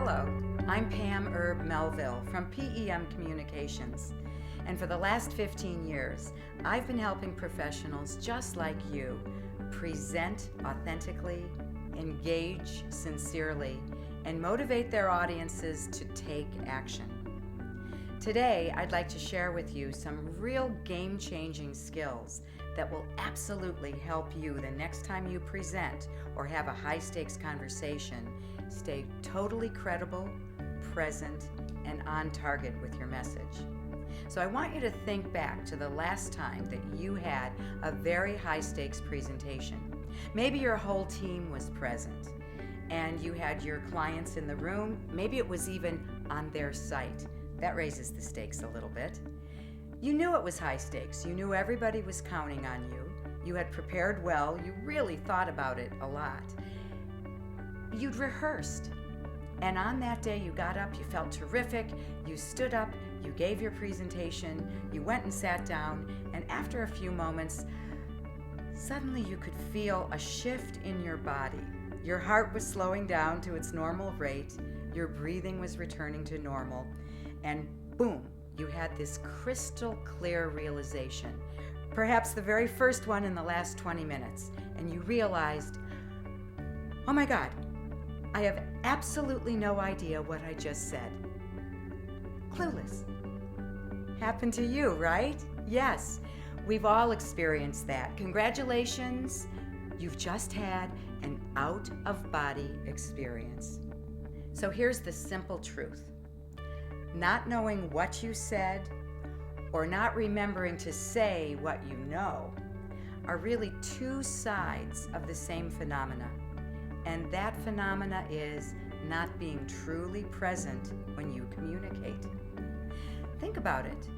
Hello, I'm Pam Erb-Melville from PEM Communications, and for the last 15 years, I've been helping professionals just like you present authentically, engage sincerely, and motivate their audiences to take action. Today, I'd like to share with you some real game-changing skills that will absolutely help you the next time you present or have a high-stakes conversation stay totally credible, present, and on target with your message. So I want you to think back to the last time that you had a very high-stakes presentation. Maybe your whole team was present and you had your clients in the room. Maybe it was even on their site. That raises the stakes a little bit. You knew it was high stakes. You knew everybody was counting on you. You had prepared well. You really thought about it a lot. You'd rehearsed. And on that day, you got up, you felt terrific, you stood up, you gave your presentation, you went and sat down, and after a few moments, suddenly you could feel a shift in your body. Your heart was slowing down to its normal rate, your breathing was returning to normal, and boom, you had this crystal clear realization, perhaps the very first one in the last 20 minutes, and you realized, oh my God, I have absolutely no idea what I just said. Clueless. Happened to you, right? Yes, we've all experienced that. Congratulations, you've just had an out-of-body experience. So here's the simple truth. Not knowing what you said or not remembering to say what you know are really two sides of the same phenomena. And that phenomena is not being truly present when you communicate. Think about it.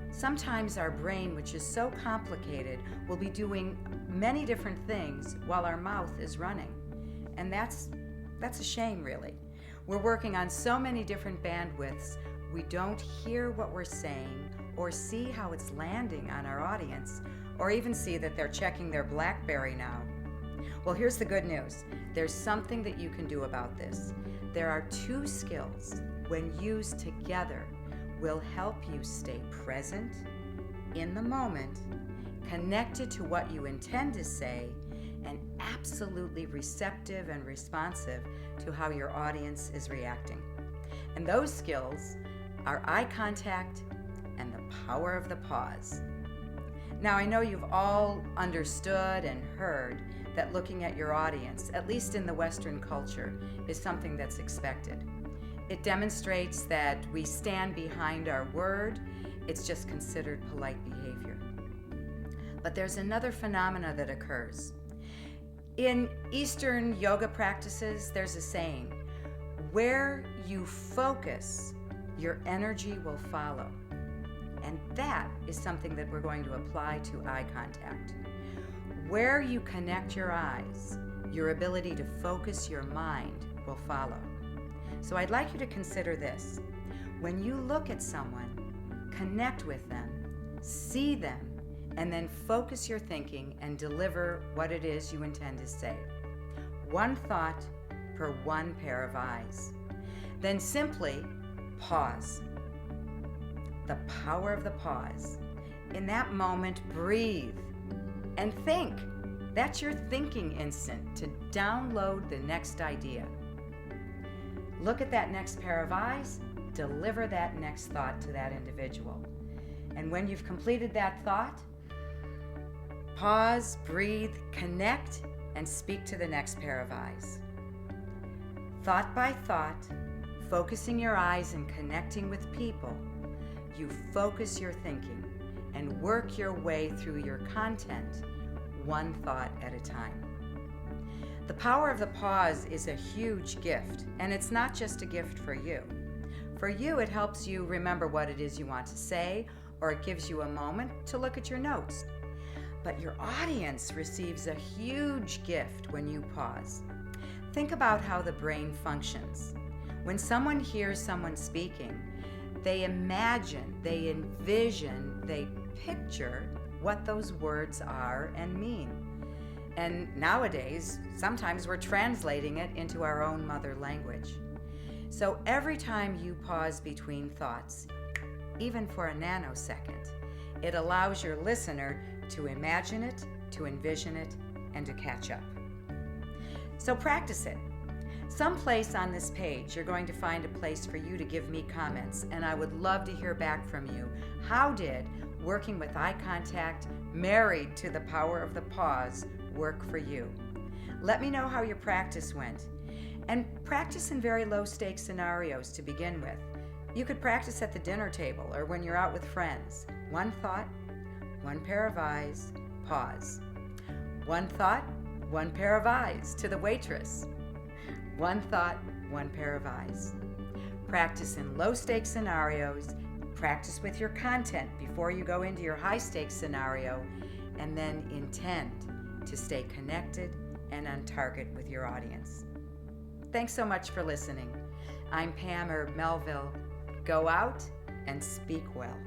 Sometimes our brain, which is so complicated, will be doing many different things while our mouth is running. And that's a shame, really. We're working on so many different bandwidths, we don't hear what we're saying or see how it's landing on our audience, or even see that they're checking their BlackBerry now. Well, here's the good news. There's something that you can do about this. There are two skills, when used together, will help you stay present, in the moment, connected to what you intend to say, and absolutely receptive and responsive to how your audience is reacting. And those skills are eye contact and the power of the pause. Now, I know you've all understood and heard that looking at your audience, at least in the Western culture, is something that's expected. It demonstrates that we stand behind our word. It's just considered polite behavior. But there's another phenomena that occurs. In Eastern yoga practices, there's a saying, where you focus, your energy will follow. And that is something that we're going to apply to eye contact. Where you connect your eyes, your ability to focus your mind will follow. So I'd like you to consider this. When you look at someone, connect with them, see them, and then focus your thinking and deliver what it is you intend to say. One thought per one pair of eyes. Then simply pause. The power of the pause. In that moment, breathe and think. That's your thinking instant to download the next idea. Look at that next pair of eyes, deliver that next thought to that individual. And when you've completed that thought, pause, breathe, connect, and speak to the next pair of eyes. Thought by thought, focusing your eyes and connecting with people, you focus your thinking and work your way through your content, one thought at a time. The power of the pause is a huge gift, and it's not just a gift for you. For you, it helps you remember what it is you want to say, or it gives you a moment to look at your notes. But your audience receives a huge gift when you pause. Think about how the brain functions. When someone hears someone speaking, they imagine, they envision, they picture what those words are and mean. And nowadays, sometimes we're translating it into our own mother language. So every time you pause between thoughts, even for a nanosecond, it allows your listener to imagine it, to envision it, and to catch up. So practice it. Someplace on this page, you're going to find a place for you to give me comments, and I would love to hear back from you. How did working with eye contact, married to the power of the pause, work for you? Let me know how your practice went. And practice in very low-stakes scenarios to begin with. You could practice at the dinner table or when you're out with friends. One thought, one pair of eyes, pause. One thought, one pair of eyes to the waitress. One thought, one pair of eyes. Practice in low-stakes scenarios. Practice with your content before you go into your high-stakes scenario, and then intend to stay connected and on target with your audience. Thanks so much for listening. I'm Pam Erb-Melville. Go out and speak well.